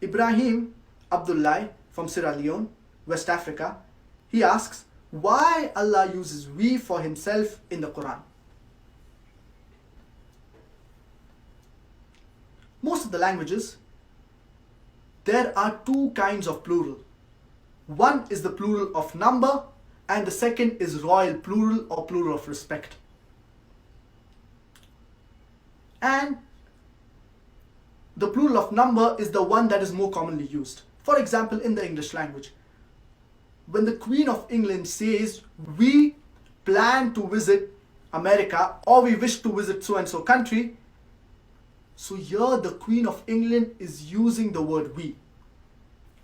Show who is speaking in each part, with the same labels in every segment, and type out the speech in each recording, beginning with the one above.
Speaker 1: Ibrahim Abdullah from Sierra Leone, West Africa, he asks, why Allah uses we for himself in the Quran? Most of the languages, there are two kinds of plural. One is the plural of number, and the second is royal plural or plural of respect. And the plural of number is the one that is more commonly used. For example, in the English language, when the Queen of England says, we plan to visit America, or we wish to visit so and so country, so here the Queen of England is using the word we.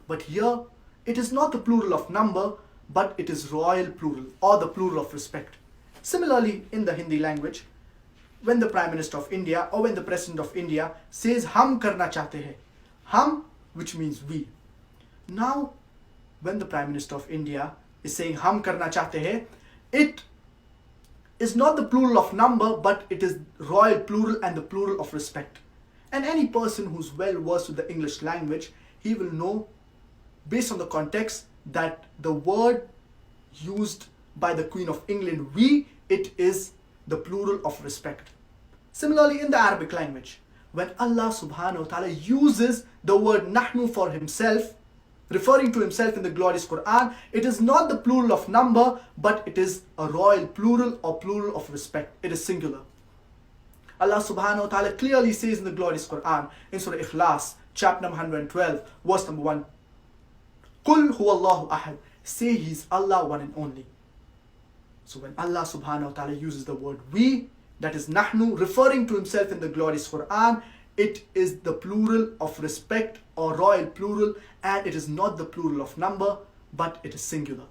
Speaker 1: But here, it is not the plural of number, but it is royal plural or the plural of respect. Similarly, in the Hindi language, when the Prime Minister of India or when the President of India says, hum karna chahte hai, hum, which means we. Now, when the Prime Minister of India is saying hum karna chahte hai, it is not the plural of number, but it is royal plural and the plural of respect. And any person who's well versed with the English language, he will know, based on the context, that the word used by the Queen of England, we, it is the plural of respect. Similarly, in the Arabic language, when Allah subhanahu wa ta'ala uses the word nahnu for himself, referring to himself in the glorious Quran, it is not the plural of number, but it is a royal plural or plural of respect. It is singular. Allah subhanahu wa ta'ala clearly says in the glorious Quran, in Surah Ikhlas, chapter number 112, verse number 1, Qul huwallahu ahad, say he is Allah, one and only. So when Allah subhanahu wa ta'ala uses the word we, that is nahnu, referring to himself in the glorious Quran, it is the plural of respect or royal plural, and it is not the plural of number, but it is singular.